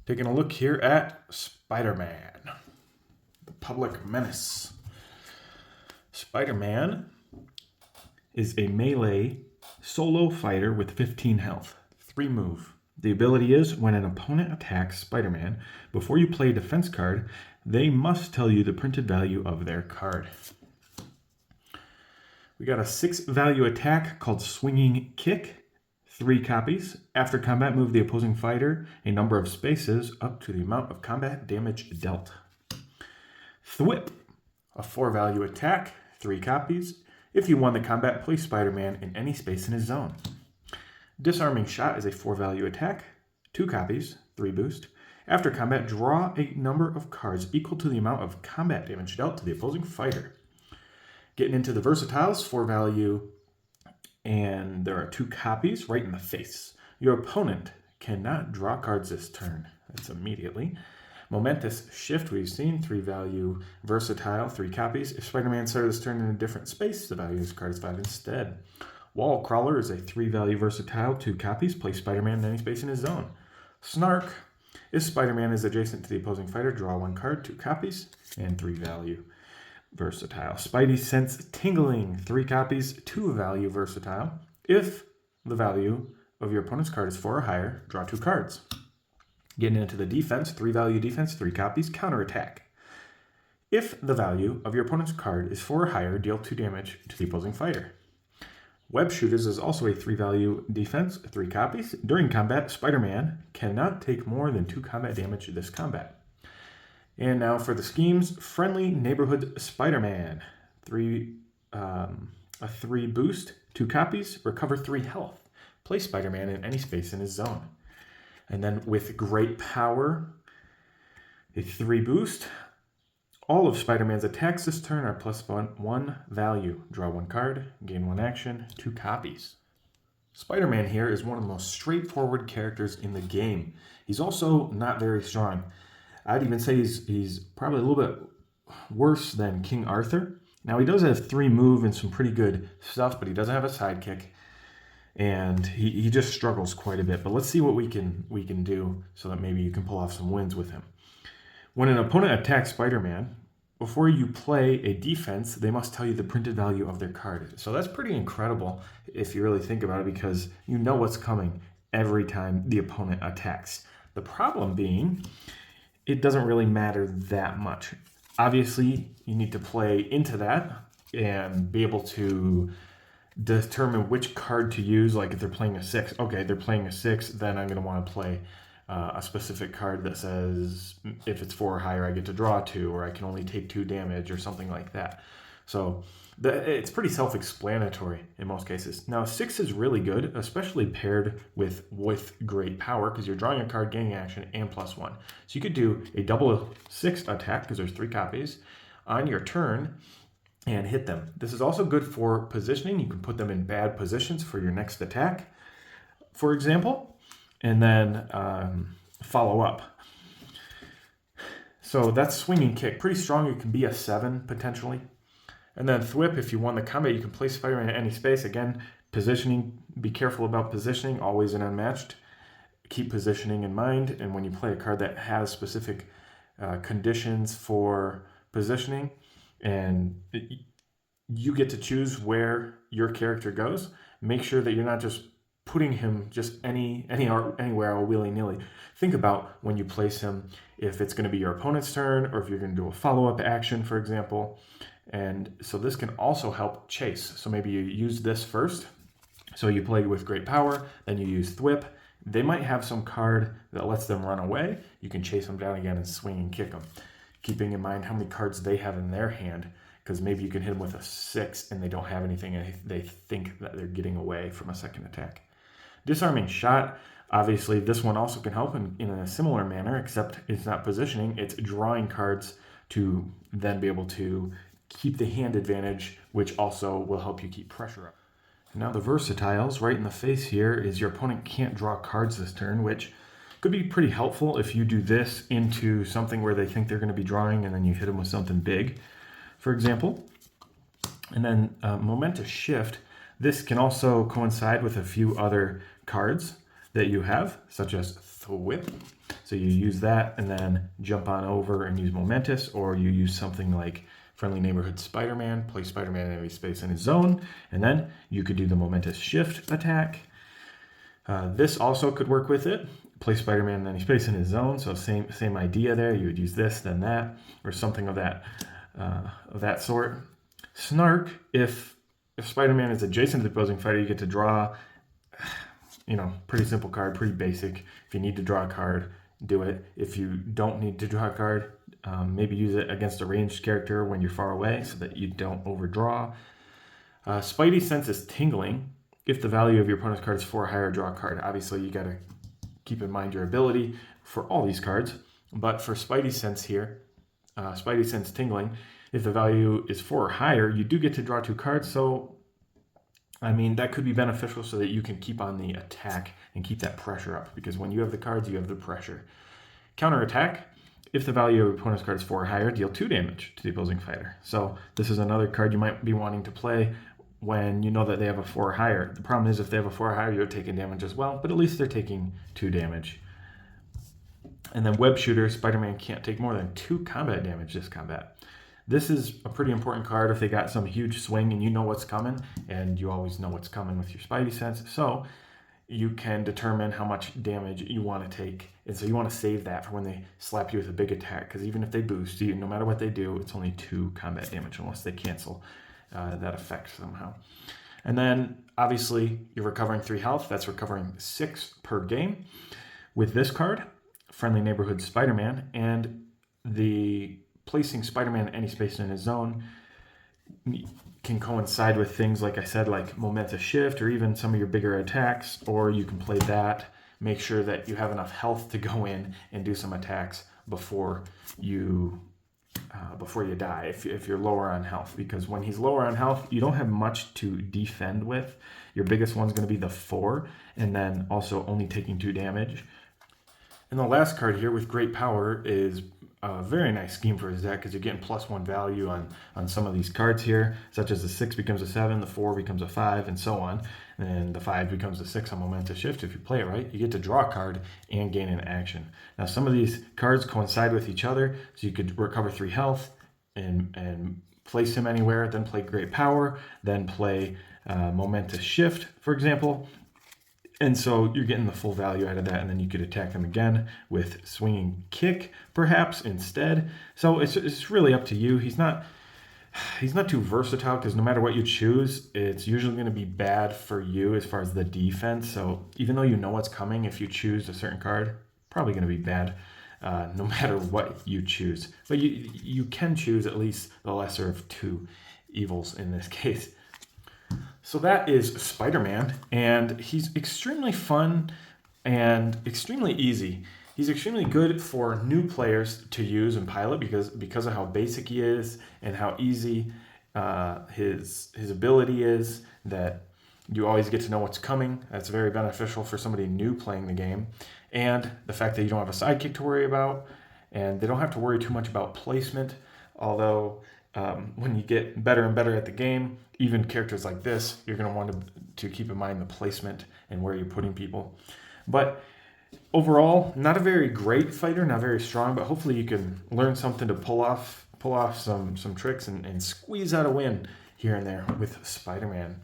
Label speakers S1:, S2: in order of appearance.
S1: Taking a look here at SpiderMan, the public menace. SpiderMan is a melee solo fighter with 15 health, 3 move. The ability is when an opponent attacks SpiderMan, before you play a defense card, they must tell you the printed value of their card. We got a 6 value attack called Swinging Kick. 3 copies. After combat, move the opposing fighter a number of spaces up to the amount of combat damage dealt. Thwip, a 4 value attack, 3 copies. If you won the combat, place Spider-Man in any space in his zone. Disarming Shot is a 4 value attack, 2 copies, 3 boost. After combat, draw a number of cards equal to the amount of combat damage dealt to the opposing fighter. Getting into the versatiles, 4 value, and there are 2 copies right in the face. Your opponent cannot draw cards this turn. That's immediately. Momentous Shift, we've seen, 3 value, versatile, 3 copies. If Spider-Man started this turn in a different space, the value of his card is 5 instead. Wall Crawler is a 3 value, versatile, 2 copies. Place Spider-Man in any space in his zone. Snark, if Spider-Man is adjacent to the opposing fighter, draw 1 card, 2 copies, and 3 value. Versatile. Spidey Sense Tingling, 3 copies, 2 value, versatile. If the value of your opponent's card is 4 or higher, draw 2 cards. Getting into the defense, 3 value defense, 3 copies, counterattack. If the value of your opponent's card is 4 or higher, deal 2 damage to the opposing fighter. Web Shooters is also a 3 value defense, 3 copies. During combat, Spider-Man cannot take more than 2 combat damage this combat. And now for the schemes, Friendly Neighborhood Spider-Man. A 3 boost, 2 copies, recover 3 health. Place Spider-Man in any space in his zone. And then with Great Power, a 3 boost. All of Spider-Man's attacks this turn are +1 value. Draw 1 card, gain 1 action, 2 copies. Spider-Man here is one of the most straightforward characters in the game. He's also not very strong. I'd even say he's probably a little bit worse than King Arthur. Now, he does have 3 move and some pretty good stuff, but he doesn't have a sidekick. And he just struggles quite a bit. But let's see what we can do so that maybe you can pull off some wins with him. When an opponent attacks Spider-Man, before you play a defense, they must tell you the printed value of their card. So that's pretty incredible if you really think about it, because you know what's coming every time the opponent attacks. The problem being, it doesn't really matter that much. Obviously, you need to play into that and be able to determine which card to use. Like if they're playing a 6, okay, they're playing a 6, then I'm going to want to play a specific card that says if it's 4 or higher, I get to draw 2, or I can only take 2 damage, or something like that. So it's pretty self-explanatory in most cases. Now, 6 is really good, especially paired with Great Power, because you're drawing a card, gaining action, and +1. So you could do a double 6 attack, because there's 3 copies, on your turn, and hit them. This is also good for positioning. You can put them in bad positions for your next attack, for example, and then follow up. So that's Swinging Kick. Pretty strong. It can be a 7, potentially. And then Thwip, if you won the combat, you can place Spider-Man in any space. Again, positioning, be careful about positioning, always in Unmatched. Keep positioning in mind, and when you play a card that has specific conditions for positioning, and you get to choose where your character goes, make sure that you're not just putting him just anywhere all willy-nilly. Think about when you place him, if it's going to be your opponent's turn, or if you're going to do a follow-up action, for example. And so this can also help chase. So maybe you use this first. So you play with Great Power, then you use Thwip. They might have some card that lets them run away. You can chase them down again and swing and kick them. Keeping in mind how many cards they have in their hand, because maybe you can hit them with a 6 and they don't have anything and they think that they're getting away from a second attack. Disarming Shot, obviously this one also can help in a similar manner, except it's not positioning, it's drawing cards to then be able to keep the hand advantage, which also will help you keep pressure up. Now the versatiles, right in the face here, is your opponent can't draw cards this turn, which could be pretty helpful if you do this into something where they think they're going to be drawing and then you hit them with something big, for example. And then Momentous Shift, this can also coincide with a few other cards. that you have, such as Thwip. So you use that and then jump on over and use Momentous, or you use something like Friendly Neighborhood Spider-Man, place Spider-Man in any space in his zone, and then you could do the Momentous Shift attack. This also could work with it. Place Spider-Man in any space in his zone, so same idea there. You would use this, then that, or something of that sort. Snark, if Spider-Man is adjacent to the opposing fighter, you get to draw, pretty simple card, pretty basic. If you need to draw a card, do it. If you don't need to draw a card, maybe use it against a ranged character when you're far away so that you don't overdraw. Spidey Sense is tingling. If the value of your opponent's card is 4 or higher, draw a card. Obviously, you got to keep in mind your ability for all these cards. But for Spidey Sense here, Spidey Sense tingling, if the value is 4 or higher, you do get to draw 2 cards. So, that could be beneficial so that you can keep on the attack and keep that pressure up. Because when you have the cards, you have the pressure. Counter attack. If the value of your opponent's card is 4 or higher, deal 2 damage to the opposing fighter. So this is another card you might be wanting to play when you know that they have a 4 or higher. The problem is if they have a 4 or higher, you're taking damage as well, but at least they're taking 2 damage. And then Web Shooter, Spider-Man can't take more than 2 combat damage this combat. This is a pretty important card if they got some huge swing and you know what's coming, and you always know what's coming with your Spidey Sense. So you can determine how much damage you want to take. And so you want to save that for when they slap you with a big attack, because even if they boost you, no matter what they do, it's only 2 combat damage unless they cancel that effect somehow. And then obviously you're recovering 3 health. That's recovering 6 per game. With this card, Friendly Neighborhood Spider-Man, and the placing Spider-Man in any space in his zone can coincide with things, like I said, like Momentous Shift or even some of your bigger attacks, or you can play that. Make sure that you have enough health to go in and do some attacks before you die, if you're lower on health, because when he's lower on health, you don't have much to defend with. Your biggest one's going to be the 4, and then also only taking 2 damage. And the last card here with Great Power is a very nice scheme for his deck, because you're getting +1 value on some of these cards here, such as the 6 becomes a 7, the 4 becomes a 5, and so on. And the 5 becomes a 6 on Momentous Shift. If you play it right, you get to draw a card and gain an action. Now, some of these cards coincide with each other, so you could recover 3 health and place him anywhere, then play Great Power, then play Momentous Shift, for example. And so you're getting the full value out of that, and then you could attack them again with Swinging Kick, perhaps, instead. So it's really up to you. He's not too versatile, because no matter what you choose, it's usually going to be bad for you as far as the defense. So even though you know what's coming, if you choose a certain card, probably going to be bad no matter what you choose. But you can choose at least the lesser of 2 evils in this case. So that is Spider-Man, and he's extremely fun and extremely easy. He's extremely good for new players to use and pilot because of how basic he is and how easy his ability is, that you always get to know what's coming. That's very beneficial for somebody new playing the game. And the fact that you don't have a sidekick to worry about, and they don't have to worry too much about placement, although when you get better and better at the game, even characters like this, you're going to want to keep in mind the placement and where you're putting people. But overall, not a very great fighter, not very strong, but hopefully you can learn something to pull off some tricks and squeeze out a win here and there with Spider-Man.